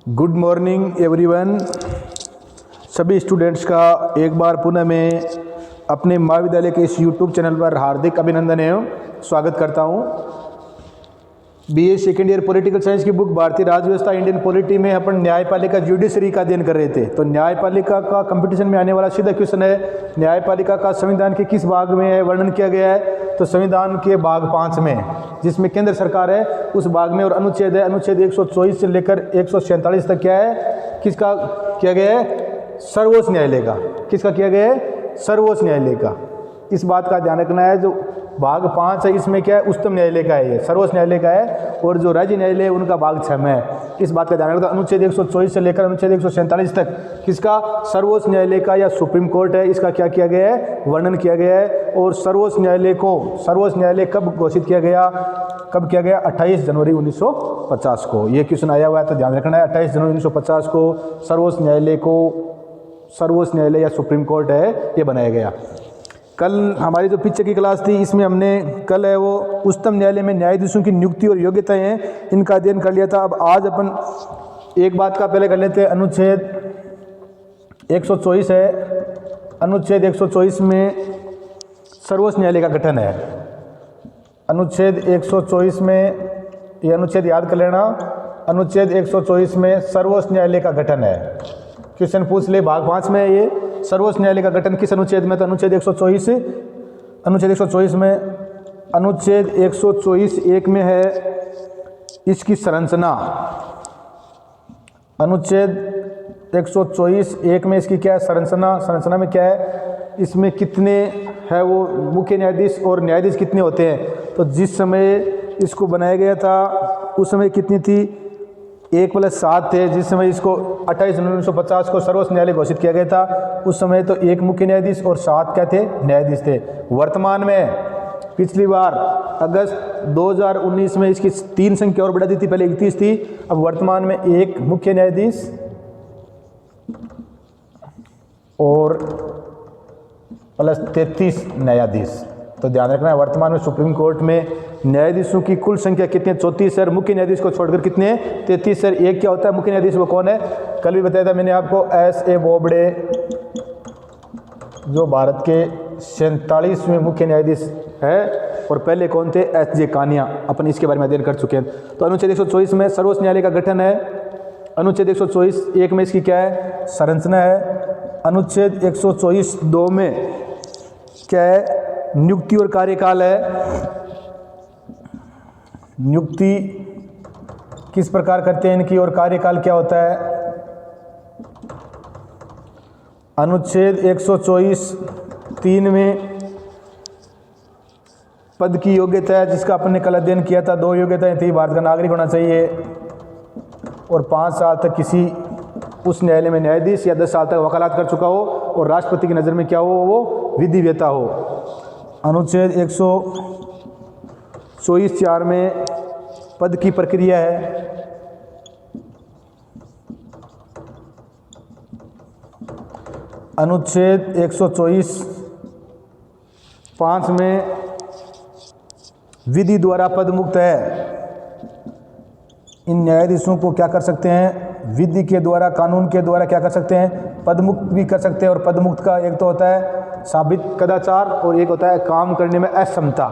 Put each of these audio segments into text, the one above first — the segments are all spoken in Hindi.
Good morning everyone. सभी स्टूडेंट्स का एक बार पुनः मैं अपने महाविद्यालय के इस यूट्यूब चैनल पर हार्दिक अभिनंदन एवं स्वागत करता हूं। BA second year political science की बुक भारतीय राज्य व्यवस्था इंडियन पॉलिटी में अपन न्यायपालिका जुडिशरी का अध्ययन कर रहे थे। तो न्यायपालिका का कंपटीशन में आने वाला सीधा क्वेश्चन है, न्यायपालिका का संविधान के किस भाग में है वर्णन किया गया है? तो संविधान के भाग 5 में, जिसमें केंद्र सरकार है उस भाग में, और अनुच्छेद है अनुच्छेद 124 से लेकर 147 तक क्या है, किसका किया गया है? सर्वोच्च न्यायालय का। किसका किया गया है? सर्वोच्च न्यायालय का। इस बात का ध्यान रखना है, जो भाग 5 है इसमें क्या है, उच्चतम न्यायालय का है, ये सर्वोच्च न्यायालय का है, और जो राज्य न्यायालय है उनका भाग 6 में है। इस बात का ध्यान रखना। अनुच्छेद 124 से लेकर अनुच्छेद 147 तक किसका? सर्वोच्च न्यायालय का या सुप्रीम कोर्ट है, इसका क्या किया गया है? वर्णन किया गया है। और सर्वोच्च न्यायालय को, सर्वोच्च न्यायालय कब घोषित किया गया? कब किया गया? 28 जनवरी 1950 को। ये क्वेश्चन आया हुआ है तो ध्यान रखना है। 28 जनवरी 1950 को सर्वोच्च न्यायालय को, सर्वोच्च न्यायालय या सुप्रीम कोर्ट है, ये बनाया गया। कल हमारी जो पीछे की क्लास थी इसमें हमने कल है वो उच्चतम न्यायालय में न्यायाधीशों की नियुक्ति और योग्यताएं हैं, इनका अध्ययन कर लिया था। अब आज अपन एक बात का पहले कर लेते हैं। अनुच्छेद 124 है। अनुच्छेद 124 में सर्वोच्च न्यायालय का गठन है। अनुच्छेद 124 में, ये अनुच्छेद याद कर लेना, अनुच्छेद 124 में सर्वोच्च न्यायालय का गठन है। क्वेश्चन पूछ ले, भाग 5 में है ये। सर्वोच्च न्यायालय का गठन किस अनुच्छेद में? तो अनुच्छेद 124, अनुच्छेद 124 में, अनुच्छेद 124 1 में है इसकी संरचना। अनुच्छेद 124 1 में इसकी क्या है? संरचना। संरचना में क्या है? इसमें कितने है वो मुख्य न्यायाधीश और न्यायाधीश कितने होते हैं? तो जिस समय इसको बनाया गया था उस समय कितनी थी? 1+7 थे। जिस समय इसको 28 जनवरी 1950 को सर्वोच्च न्यायालय घोषित किया गया था उस समय तो 1 मुख्य न्यायाधीश और 7 क्या थे? न्यायाधीश थे। वर्तमान में पिछली बार अगस्त 2019 में इसकी 3 संख्या और बढ़ा दी थी, पहले 31 थी, अब वर्तमान में 1 मुख्य न्यायाधीश और +33 न्यायाधीश। तो ध्यान रखना है, वर्तमान में सुप्रीम कोर्ट में न्यायाधीशों की कुल संख्या कितनी है? 34 है। मुख्य न्यायाधीश को छोड़कर कितने हैं? 33 है। एक क्या होता है मुख्य न्यायाधीश? वो कौन है? कल भी बताया था मैंने आपको, S.A. बोबडे, जो भारत के 47वें मुख्य न्यायाधीश है। और पहले कौन थे? S.J. कानिया। अपन इसके बारे में अध्ययन कर चुके हैं। तो अनुच्छेद 124 में सर्वोच्च न्यायालय का गठन है। अनुच्छेद 124 1 में इसकी क्या है? संरचना है। अनुच्छेद 124 2 में क्या है? नियुक्ति और कार्यकाल है। नियुक्ति किस प्रकार करते हैं इनकी, और कार्यकाल क्या होता है? अनुच्छेद 124 3 में पद की योग्यता है, जिसका अपन ने कल अध्ययन किया था। 2 योग्यताएं थी। भारत का नागरिक होना चाहिए और 5 साल तक किसी उस न्यायालय में न्यायाधीश, या 10 साल तक वकालत कर चुका हो, और राष्ट्रपति की नज़र में क्या हो? वो विधि वेता हो। अनुच्छेद 124 4 में पद की प्रक्रिया है। अनुच्छेद 124 5 में विधि द्वारा पद मुक्त है। इन न्यायाधीशों को क्या कर सकते हैं? विधि के द्वारा, कानून के द्वारा क्या कर सकते हैं? पद मुक्त भी कर सकते हैं। और पद मुक्त का एक तो होता है साबित कदाचार और एक होता है काम करने में अक्षमता।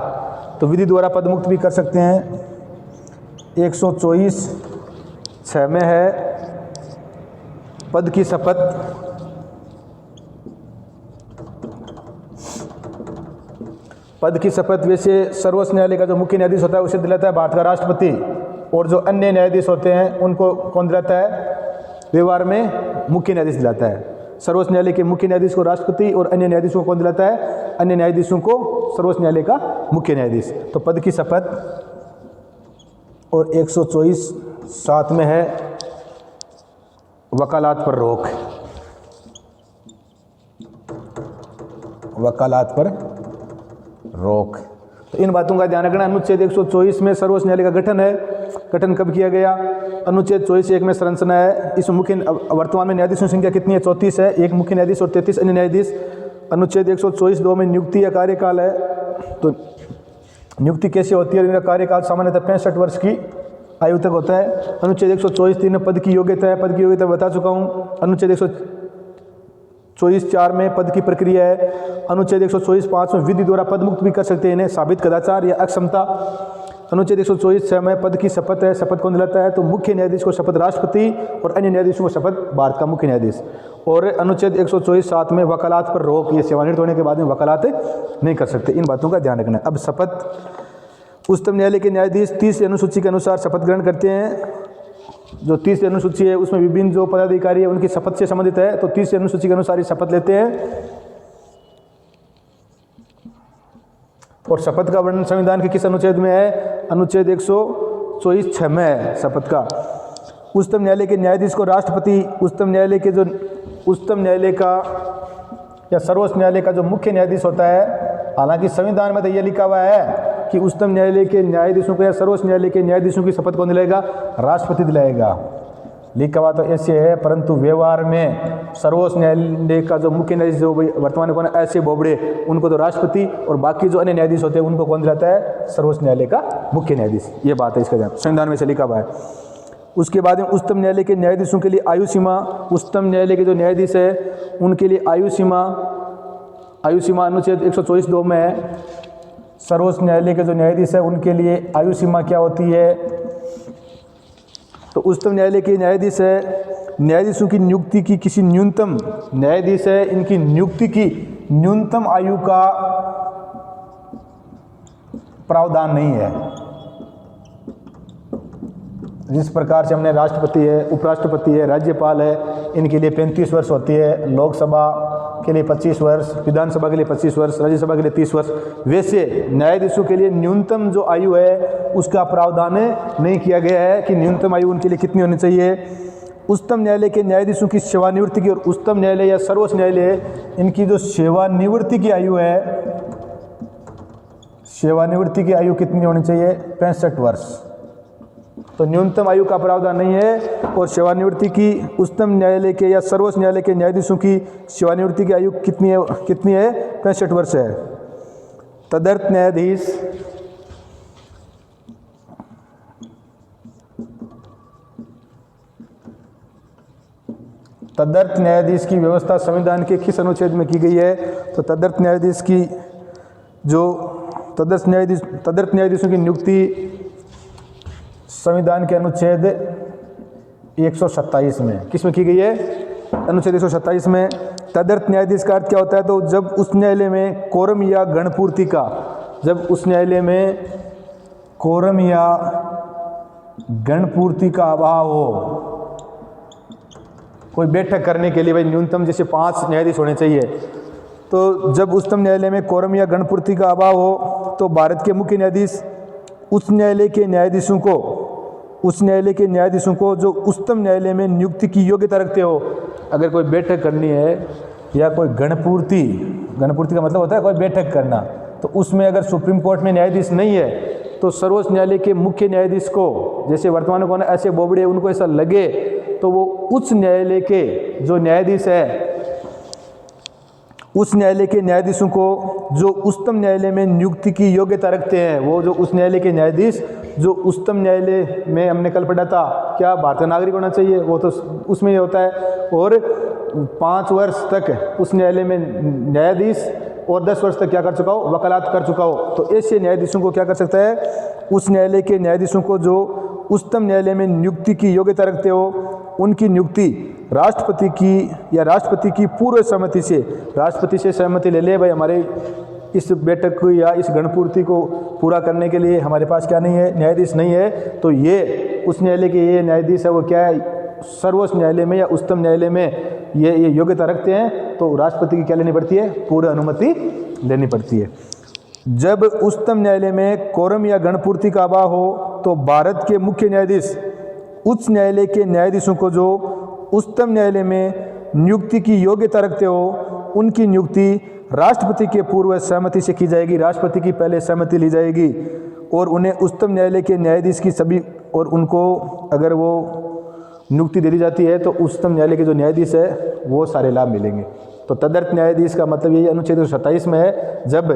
तो विधि द्वारा पद मुक्त भी कर सकते हैं। 124 6 में है पद की शपथ। पद की शपथ वैसे सर्वोच्च न्यायालय का जो मुख्य न्यायाधीश होता है उसे दिलाता है भारत का राष्ट्रपति, और जो अन्य न्यायाधीश होते हैं उनको कौन दिलाता है? व्यवहार में मुख्य न्यायाधीश दिलाता है। सर्वोच्च न्यायालय के मुख्य न्यायाधीश को राष्ट्रपति, और अन्य न्यायाधीशों को कौन दिलाता है? अन्य न्यायाधीशों को सर्वोच्च न्यायालय का मुख्य न्यायाधीश। तो पद की शपथ। और 124 7 में है वकालत पर रोक। वकालत पर रोक। तो इन बातों का ध्यान रखना। अनुच्छेद 124 में सर्वोच्च न्यायालय का गठन है। गठन कब किया गया? अनुच्छेद 24 1 में संरचना है। इस मुख्य, वर्तमान में न्यायाधीशों की संख्या कितनी है? 34 है। 1 मुख्य न्यायाधीश और 33 अन्य न्यायाधीश। अनुच्छेद 124 2 में नियुक्ति या कार्यकाल है। तो नियुक्ति कैसे होती है? इनका कार्यकाल सामान्यतः 65 वर्ष की आयु तक होता है। अनुच्छेद 124(3) में पद की योग्यता है, पद की योग्यता बता चुका हूँ। अनुच्छेद 124(4) में पद की प्रक्रिया है। अनुच्छेद 124(5) में विधि द्वारा पद मुक्त भी कर सकते हैं इन्हें, साबित कदाचार या अक्षमता। अनुच्छेद 124(6) में पद की शपथ है, शपथ कौन दिलाता है? तो मुख्य न्यायाधीश को शपथ राष्ट्रपति और अन्य न्यायाधीशों को शपथ भारत का मुख्य न्यायाधीश। और अनुच्छेद 124(7) में वकालत पर रोक, ये सेवानिवृत्त होने के बाद में वकालत नहीं कर सकते, इन बातों का ध्यान रखना है। अब शपथ, उच्चतम न्यायालय के न्यायाधीश 30 अनुसूची के अनुसार शपथ ग्रहण करते हैं। जो 30 अनुसूची है उसमें विभिन्न जो पदाधिकारी है उनकी शपथ से संबंधित है, तो 30 अनुसूची के अनुसार ही शपथ लेते हैं। और शपथ का वर्णन संविधान के किस अनुच्छेद में है? अनुच्छेद 124(6) में है शपथ का। उच्चतम न्यायालय के न्यायाधीश को राष्ट्रपति, उच्चतम न्यायालय का या सर्वोच्च न्यायालय का जो मुख्य न्यायाधीश होता है, हालांकि संविधान में तो यह लिखा हुआ है कि उच्चतम न्यायालय के न्यायाधीशों को या सर्वोच्च न्यायालय के न्यायाधीशों की शपथ कौन दिलाएगा? राष्ट्रपति दिलाएगा। लिखा हुआ तो ऐसे है, परंतु व्यवहार में सर्वोच्च न्यायालय का जो मुख्य न्यायाधीश जो वर्तमान कौन है, ऐसे बोबड़े, उनको तो राष्ट्रपति, और बाकी जो अन्य न्यायाधीश होते हैं उनको कौन दिलाता है? सर्वोच्च न्यायालय का मुख्य न्यायाधीश। ये बात है, इसका ध्यान, संविधान में से लिखा हुआ है। उसके बाद में उच्चतम न्यायालय के न्यायाधीशों के लिए आयु सीमा, उच्चतम न्यायालय के जो न्यायाधीश है उनके लिए आयु सीमा अनुच्छेद 124(2) में है। सर्वोच्च न्यायालय के जो न्यायाधीश है उनके लिए आयु सीमा क्या होती है? तो उच्चतम न्यायालय के न्यायाधीश है, न्यायाधीशों की नियुक्ति की किसी न्यूनतम, न्यायाधीश है इनकी नियुक्ति की न्यूनतम आयु का प्रावधान नहीं है। जिस प्रकार से हमने राष्ट्रपति है, उपराष्ट्रपति है, राज्यपाल है, इनके लिए 35 वर्ष होती है, लोकसभा के लिए 25 वर्ष, विधानसभा के लिए 25 वर्ष, राज्यसभा के लिए 30 वर्ष, वैसे न्यायाधीशों के लिए न्यूनतम जो आयु है उसका प्रावधान नहीं किया गया है कि न्यूनतम आयु उनके लिए कितनी होनी चाहिए। उच्चतम न्यायालय के न्यायाधीशों की सेवानिवृत्ति की, और उच्चतम न्यायालय या सर्वोच्च न्यायालय इनकी जो सेवानिवृत्ति की आयु है, सेवानिवृत्ति की आयु कितनी होनी चाहिए? 65 वर्ष। तो न्यूनतम आयु का प्रावधान नहीं है। और सेवानिवृत्ति की उच्चतम न्यायालय के या सर्वोच्च न्यायालय के न्यायाधीशों की सेवानिवृत्ति की आयु कितनी है? 65 वर्ष है। तदर्थ न्यायाधीश की व्यवस्था संविधान के किस अनुच्छेद में की गई है? तो तदर्थ न्यायाधीशों की नियुक्ति संविधान के अनुच्छेद 127 में, किस में की गई है? अनुच्छेद 127 में। तदर्थ न्यायाधीश का अर्थ क्या होता है? तो जब उस न्यायालय में कोरम या गणपूर्ति का, जब उस न्यायालय में कोरम या गणपूर्ति का अभाव हो, कोई बैठक करने के लिए भाई न्यूनतम जैसे 5 न्यायाधीश होने चाहिए, तो जब उच्चतम न्यायालय में कोरम या गणपूर्ति का अभाव हो तो भारत के मुख्य न्यायाधीश उस न्यायालय के न्यायाधीशों को जो उच्चतम न्यायालय में नियुक्ति की योग्यता रखते हो, अगर कोई बैठक करनी है या कोई गणपूर्ति का मतलब होता है कोई बैठक करना, तो उसमें अगर सुप्रीम कोर्ट में न्यायाधीश नहीं है तो सर्वोच्च न्यायालय के मुख्य न्यायाधीश को, जैसे वर्तमान में ऐसे बोबड़े उनको ऐसा लगे, तो वो उच्च न्यायालय के जो न्यायाधीश है, उस न्यायालय के न्यायाधीशों को जो उच्चतम न्यायालय में नियुक्ति की योग्यता रखते हैं, वो जो उस न्यायालय के न्यायाधीश जो उच्चतम न्यायालय में हमने कल पढ़ा था क्या भारतीय नागरिक होना चाहिए, वो तो उसमें ये होता है, और 5 वर्ष तक उस न्यायालय में न्यायाधीश और 10 वर्ष तक क्या कर चुका हो? वकालत कर चुका हो। तो ऐसे न्यायाधीशों को क्या कर सकता है? उस न्यायालय के न्यायाधीशों को जो उच्चतम न्यायालय में नियुक्ति की योग्यता रखते हो, उनकी नियुक्ति राष्ट्रपति की पूर्व सहमति से, राष्ट्रपति से सहमति ले ले भाई हमारे इस बैठक को या इस गणपूर्ति को पूरा करने के लिए हमारे पास क्या नहीं है? न्यायाधीश नहीं है, तो ये उस न्यायालय के ये न्यायाधीश है वो क्या है? सर्वोच्च न्यायालय में या उच्चतम न्यायालय में ये योग्यता रखते हैं, तो राष्ट्रपति की क्या लेनी पड़ती है? पूर्व अनुमति लेनी पड़ती है। जब उच्चतम न्यायालय में कोरम या गणपूर्ति का अभाव हो तो भारत के मुख्य न्यायाधीश उच्च न्यायालय के न्यायाधीशों को जो उच्चतम न्यायालय में नियुक्ति की योग्यता रखते हो, उनकी नियुक्ति राष्ट्रपति के पूर्व सहमति से की जाएगी। राष्ट्रपति की पहले सहमति ली जाएगी और उन्हें उच्चतम न्यायालय के न्यायाधीश की सभी, और उनको अगर वो नियुक्ति दे दी जाती है तो उच्चतम न्यायालय के जो न्यायाधीश है वो सारे लाभ मिलेंगे। तो तदर्थ न्यायाधीश का मतलब यही अनुच्छेद 127 में है, जब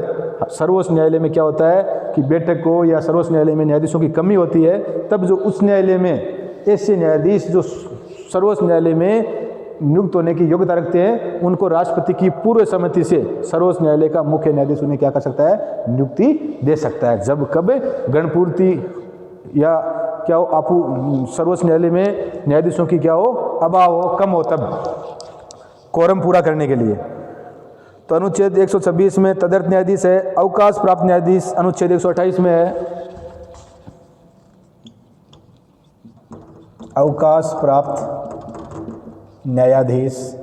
सर्वोच्च न्यायालय में क्या होता है कि बैठक को या सर्वोच्च न्यायालय में न्यायाधीशों की कमी होती है, तब जो उच्च न्यायालय में ऐसे न्यायाधीश जो सर्वोच्च न्यायालय में नियुक्त होने की योग्यता रखते हैं, उनको राष्ट्रपति की पूर्व सहमति से सर्वोच्च न्यायालय का मुख्य न्यायाधीश उन्हें क्या कर सकता है, नियुक्ति दे सकता है। जब कब गणपूर्ति या क्या हो आपू सर्वोच्च न्यायालय में न्यायाधीशों की क्या हो, अभाव हो, कम हो, तब कोरम पूरा करने के लिए। तो अनुच्छेद 126 में तदर्थ न्यायाधीश है। अवकाश प्राप्त न्यायाधीश अनुच्छेद 128 में है। अवकाश प्राप्त न्यायाधीश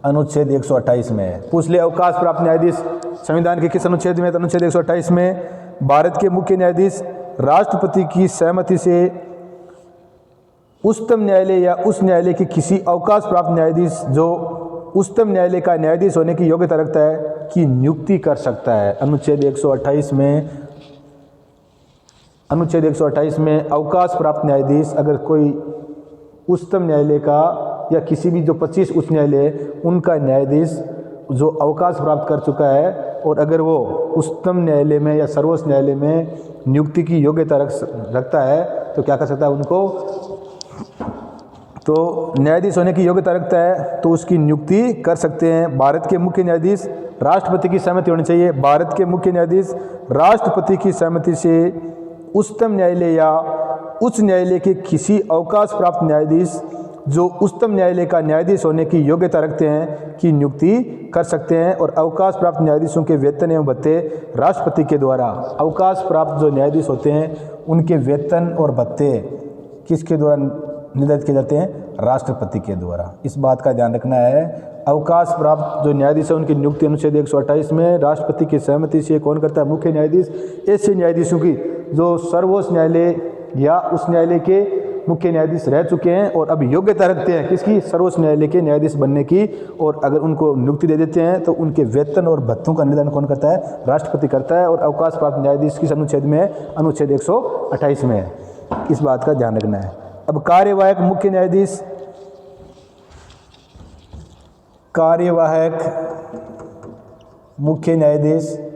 अनुच्छेद 128 में है। पूछ ले अवकाश प्राप्त न्यायाधीश संविधान के किस अनुच्छेद में? तो अनुच्छेद 128 में भारत के मुख्य न्यायाधीश राष्ट्रपति की सहमति से उच्चतम न्यायालय या उस न्यायालय के किसी अवकाश प्राप्त न्यायाधीश जो उच्चतम न्यायालय का न्यायाधीश होने की योग्यता रखता है की नियुक्ति कर सकता है। अनुच्छेद 128 में अवकाश प्राप्त न्यायाधीश अगर कोई उच्चतम न्यायालय का या किसी भी जो 25 उच्च न्यायालय उनका न्यायाधीश जो अवकाश प्राप्त कर चुका है और अगर वो उच्चतम न्यायालय में या सर्वोच्च न्यायालय में नियुक्ति की योग्यता रखता है तो क्या कर सकता है, उनको तो न्यायाधीश होने की योग्यता रखता है तो उसकी नियुक्ति कर सकते हैं। भारत के मुख्य न्यायाधीश राष्ट्रपति की सहमति होनी चाहिए। भारत के मुख्य न्यायाधीश राष्ट्रपति की सहमति से उच्चतम न्यायालय या उच्च न्यायालय के किसी अवकाश प्राप्त न्यायाधीश जो उच्चतम न्यायालय का न्यायाधीश होने की योग्यता रखते हैं की नियुक्ति कर सकते हैं। और अवकाश प्राप्त न्यायाधीशों के वेतन एवं भत्ते राष्ट्रपति के द्वारा, अवकाश प्राप्त जो न्यायाधीश होते हैं उनके वेतन और भत्ते किसके द्वारा निर्धारित किए जाते हैं? राष्ट्रपति के द्वारा। इस बात का ध्यान रखना है। अवकाश प्राप्त जो न्यायाधीश है उनकी नियुक्ति अनुच्छेद 128 में राष्ट्रपति की सहमति से कौन करता है? मुख्य न्यायाधीश। ऐसे न्यायाधीशों की जो सर्वोच्च न्यायालय या उस न्यायालय के मुख्य न्यायाधीश रह चुके हैं और अब योग्यता रखते हैं किसकी? सर्वोच्च न्यायालय के न्यायाधीश बनने की, और अगर उनको नियुक्ति दे देते हैं तो उनके वेतन और भत्तों का निर्धारण कौन करता है? राष्ट्रपति करता है। और अवकाश प्राप्त न्यायाधीश किस अनुच्छेद में है? अनुच्छेद 128 में है। इस बात का ध्यान रखना है। अब कार्यवाहक मुख्य न्यायाधीश, कार्यवाहक मुख्य न्यायाधीश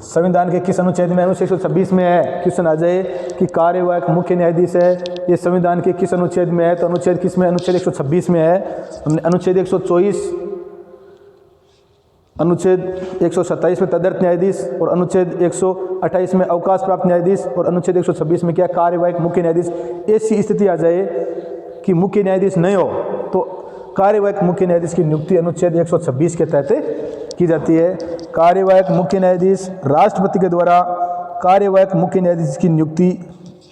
संविधान के किस अनुच्छेद में? अनुच्छेद 126 में है। क्वेश्चन आ जाए कि कार्यवाहक मुख्य न्यायाधीश है ये संविधान के किस अनुच्छेद में है? तो अनुच्छेद किस में? अनुच्छेद 126 में है। अनुच्छेद 124, अनुच्छेद 127 में तदर्थ न्यायाधीश और अनुच्छेद 128 में अवकाश प्राप्त न्यायाधीश और अनुच्छेद 126 में क्या? कार्यवाहक मुख्य न्यायाधीश। ऐसी स्थिति आ जाए कि मुख्य न्यायाधीश नहीं हो तो कार्यवाहक मुख्य न्यायाधीश की नियुक्ति अनुच्छेद 126 के तहत की जाती है। कार्यवाहक मुख्य न्यायाधीश राष्ट्रपति के द्वारा कार्यवाहक मुख्य न्यायाधीश की नियुक्ति,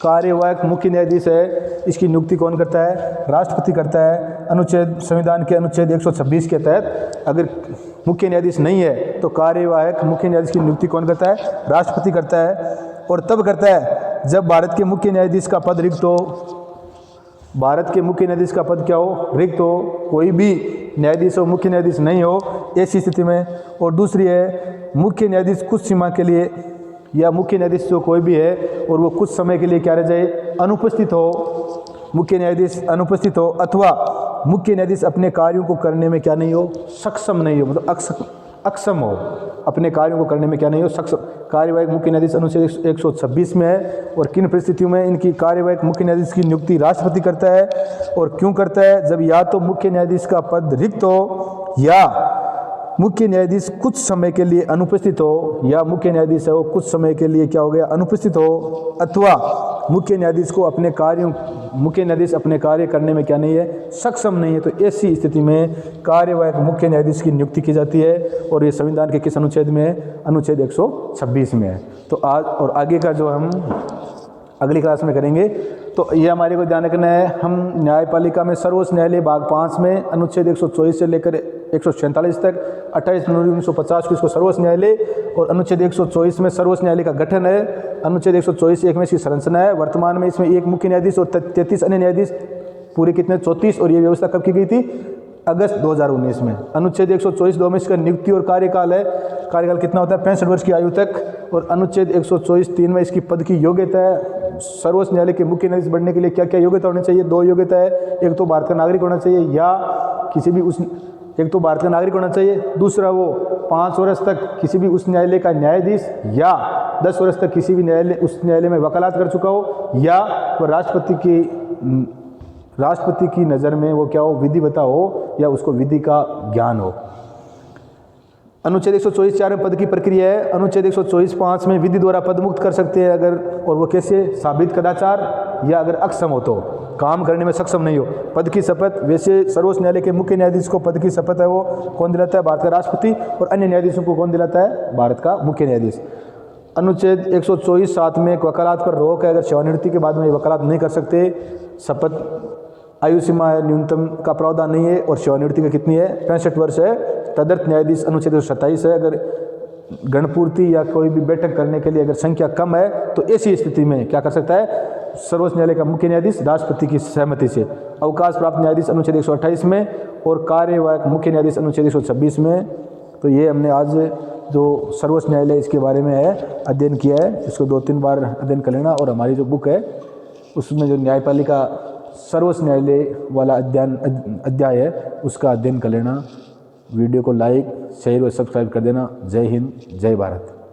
कार्यवाहक मुख्य न्यायाधीश है इसकी नियुक्ति कौन करता है? राष्ट्रपति करता है। अनुच्छेद संविधान के अनुच्छेद 126 के तहत अगर मुख्य न्यायाधीश नहीं है तो कार्यवाहक मुख्य न्यायाधीश की नियुक्ति कौन करता है? राष्ट्रपति करता है। और तब करता है जब भारत के मुख्य न्यायाधीश का पद रिक्त हो। भारत के मुख्य न्यायाधीश का पद क्या हो? रिक्त हो। कोई भी न्यायाधीश हो, मुख्य न्यायाधीश नहीं हो ऐसी स्थिति में। और दूसरी है मुख्य न्यायाधीश कुछ सीमा के लिए या मुख्य न्यायाधीश जो कोई भी है और वो कुछ समय के लिए क्या रह जाए? अनुपस्थित हो। मुख्य न्यायाधीश अनुपस्थित हो अथवा मुख्य न्यायाधीश अपने कार्यों को करने में क्या नहीं हो? सक्षम नहीं हो, मतलब अक्षम हो। अपने कार्यों को करने में क्या नहीं हो? सक्षम। कार्यवाहक मुख्य न्यायाधीश अनुच्छेद 126 में है। और किन परिस्थितियों में इनकी कार्यवाहक मुख्य न्यायाधीश की नियुक्ति राष्ट्रपति करता है? और क्यों करता है? जब या तो मुख्य न्यायाधीश का पद रिक्त हो या मुख्य न्यायाधीश कुछ समय के लिए अनुपस्थित हो, या मुख्य न्यायाधीश है वो कुछ समय के लिए क्या हो गया? अनुपस्थित हो, अथवा मुख्य न्यायाधीश को अपने कार्यों मुख्य न्यायाधीश अपने कार्य करने में क्या नहीं है? सक्षम नहीं है। तो ऐसी स्थिति में कार्यवाहक मुख्य न्यायाधीश की नियुक्ति की जाती है। और ये संविधान के किस अनुच्छेद में है? अनुच्छेद 126 में है। तो आज और आगे का जो हम अगली क्लास में करेंगे तो ये हमारे को ध्यान रखना है। हम न्यायपालिका में सर्वोच्च न्यायालय भाग 5 में अनुच्छेद 124 से लेकर 147 तक 28 जनवरी 1950 को इसको सर्वोच्च न्यायालय, और अनुच्छेद 124 में सर्वोच्च न्यायालय का गठन है। अनुच्छेद 124(1) में इसकी संरचना है। वर्तमान में इसमें एक मुख्य न्यायाधीश और 33 अन्य न्यायाधीश, पूरे कितने? 34। और ये व्यवस्था कब की गई थी? अगस्त 2019 में। अनुच्छेद 124(2) में इसका नियुक्ति और कार्यकाल है। कार्यकाल कितना होता है? 65 वर्ष की आयु तक। और अनुच्छेद 124(3) में इसकी पद की योग्यता है। सर्वोच्च न्यायालय के मुख्य न्यायाधीश बनने के लिए क्या क्या योग्यता होनी चाहिए? 2 योग्यता है। एक तो भारत का नागरिक होना चाहिए या किसी भी उस एक तो भारत का नागरिक होना चाहिए, दूसरा वो 5 वर्ष तक किसी भी उच्च न्यायालय का न्यायाधीश या 10 वर्ष तक किसी भी न्यायालय उस न्यायालय में वकालत कर चुका हो, या वह राष्ट्रपति की नज़र में वो क्या हो, विधिवता हो, या उसको विधि का ज्ञान हो। अनुच्छेद 124(4) में पद की प्रक्रिया है। अनुच्छेद 124(5) में विधि द्वारा पद मुक्त कर सकते हैं अगर, और वो कैसे, साबित कदाचार या अगर अक्षम हो तो, काम करने में सक्षम नहीं हो। पद की शपथ, वैसे सर्वोच्च न्यायालय के मुख्य न्यायाधीश को पद की शपथ है वो कौन दिलाता है, भारत का राष्ट्रपति, और अन्य न्यायाधीशों को कौन दिलाता है, भारत का मुख्य न्यायाधीश। अनुच्छेद 124(7) में एक वकालत पर रोक है, अगर सेवानिवृत्ति के बाद में ये वकालत नहीं कर सकते। शपथ आयु सीमा न्यूनतम का प्रावधान नहीं है, और सेवानिवृत्ति का कितनी है, 65 वर्ष है। तदर्थ न्यायाधीश अनुच्छेद 127 है, अगर गणपूर्ति या कोई भी बैठक करने के लिए अगर संख्या कम है तो ऐसी स्थिति में क्या कर सकता है, सर्वोच्च न्यायालय का मुख्य न्यायाधीश राष्ट्रपति की सहमति से। अवकाश प्राप्त न्यायाधीश अनुच्छेद 128 में, और कार्यवाहक मुख्य न्यायाधीश अनुच्छेद 126 में। तो ये हमने आज जो सर्वोच्च न्यायालय इसके बारे में है अध्ययन किया है, इसको 2-3 बार अध्ययन कर लेना। और हमारी जो बुक है उसमें जो न्यायपालिका सर्वोच्च न्यायालय वाला अध्याय है उसका अध्ययन कर लेना। वीडियो को लाइक, शेयर और सब्सक्राइब कर देना। जय हिंद, जय भारत।